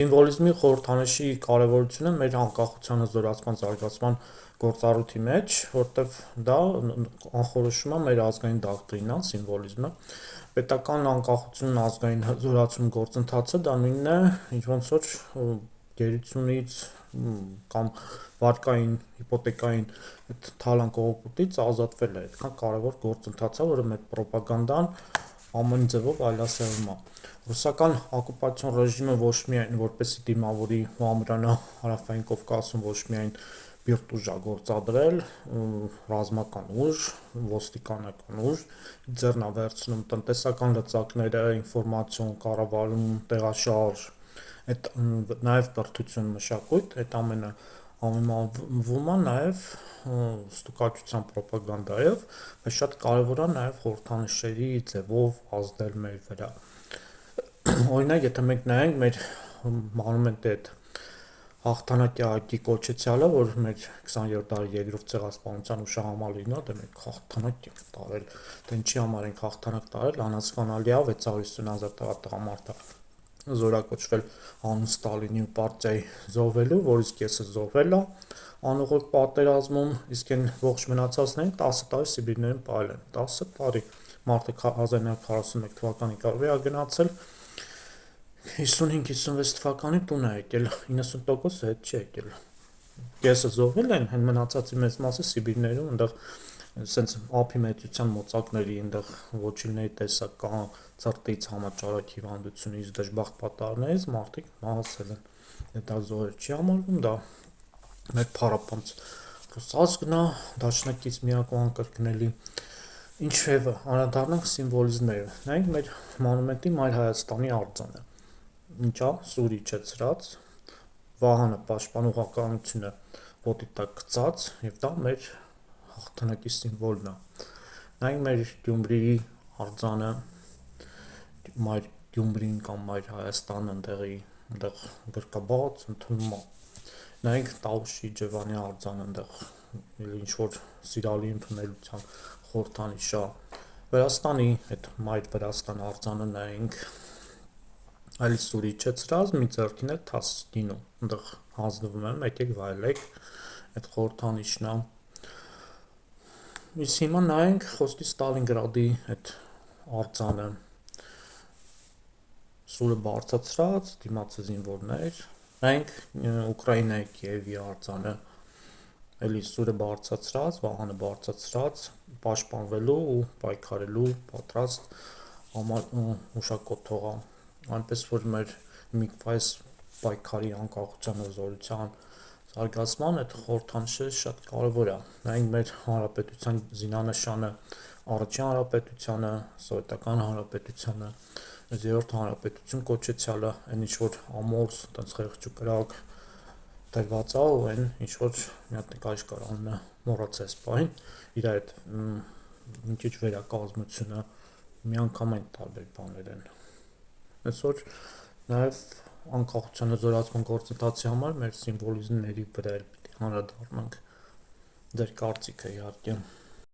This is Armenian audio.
Սիմվոլիզմի խորհրդանիշի կարևորությունը մեր անկախությանը զորացման զարգացման գործառույթի մեջ, որտեղ դա անխորոշում է մեր ազգային դոկտրինան, սիմվոլիզմը, պետական անկախությունն ազգային զորացում գործընթացը դա նույնն է, ինչ ոնց որ գերությունից կամ վարկային, հիպոթեկային թալան կողոպուտից ազատվել է, այդքան կարևոր գործընթաց է, որը մեր ռոպագանդան ամեն ձևով այլասերում է։ Ռուսական օկուպացիոն ռեժիմը ոչ միայն որպեսզի դիմավորի ու ամրանա Հարավային Կովկասում ոչ միայն բիրտ ուժ է գործադրել, ռազմական ուժ, ոստիկանական ուժ, ձեռն է վերցնում տնտեսական լծակները, ինֆորմացիոն կառավարում, տեղաշարժ, այդ նաև կրթություն, մշակույթ, այդ ամենը համեմատվում է նաև ստուկաչության ռոպագանդայով, բայց շատ կարևոր է նաև խորհրդանիշերի ձևով ազդել մեր վրա։ Օրինակ, եթե մենք նայենք մեր մանումենտի այդ հաղթանակի այգի կոչեցյալը, որ մեր 20-րդ դարի երկրորդ ցեղասպանության հուշահամալիրն է, դե մենք հաղթանակ ենք տարել, դե ինչի համար ենք հաղթանակ տարել, անհասկանալի է 650,000 տղամարդ զորակոչվել անուն Ստալինի ու պարտիայի զոհվելու, որից կեսը զոհվել է անուղոք պատերազմում, իսկ այն ողջ մնացածներին 10 տարի Սիբիրներում պահել են, 10 տարի, մարդը 1941 թվականին կարելի է գնացել, 55-56 թվականին տուն է եկել, 90%-ը հետ չի եկել, կեսը զոհվել են, հեն մնացածի մեծ մասը Սիբիրներում, այնտեղ սենց ափի մեծության մոծակների, այնտեղ ոչիլների տեսակ կա, ծրտից համաճարակ հիվանդությունից, դժբախտ պատահարներից մարդիկ մահացել են, դա զոհեր չի համարվում, դա մեր փառապանծ ռուս ազգն է, դաշնակից միակ ու անկրկնելի, ինչևէ, անդրադառնանք սիմվոլիզմները, նայենք մեր մանումենտի Մայր Հայաստանի արձանը, ինչ է, սուր իջեցրած, Վահանը պաշտպանողականությունը ոտի տակ գցած, եւ դա մեր հաղթանակի սիմվոլն է, նայենք մեր Գյումրիի արձանը, Մայր Գյումրին կամ Մայր Հայաստանը այնտեղ գրկաբաց ընդունում է, նայենք Տավուշի Ջևանի արձանը, այնտեղ ինչ-որ սիրալի ընդունելության խորհրդանիշ է, Վրաստանի այդ Մայր Վրաստան արձանը նայենք, այլ սուր իջեցրած, մի ձեռքին էլ թաս գինու, այնտեղ հանձնվում եմ, եկեք վայելեք, այդ խորհրդանիշն է, իսկ հիմա նայենք խոսքի Ստալինգրադի այդ արձանը, սուրը բարձրացրած, դիմացը զինվորներ, նայենք Ուկրաինայի Կիևի արձանը, էլի սուրը բարձրացրած, Վահանը բարձրացրած, պաշտպանվելու ու պայքարելու պատրաստ հուշակոթողը, այնպես որ մեր այս պայքարի անկախության հզորության զարգացման այդ խորհրդանիշը շատ կարևոր է, նայենք մեր հանրապետության զինանշանը, առաջին հանրապետությանը, սովետական հանրապետությանը, երրորդ հանրապետություն կոչեցյալը, այն ինչ որ ամորս, տենց խեղճ ու կրակ դրված է ու այն ինչ որ մի հատ նկարիչ կար անունը մոռացա այս պահին, իր այդ մի քիչ վերակազմությունը միանգամայն տարբեր բաներ են, այսօր նաև անկախության հզորացման գործընթացի համար մեր սիմվոլիզմների վրա էլ պիտի անդրադառնանք, ձեր կարծիքը իհարկե։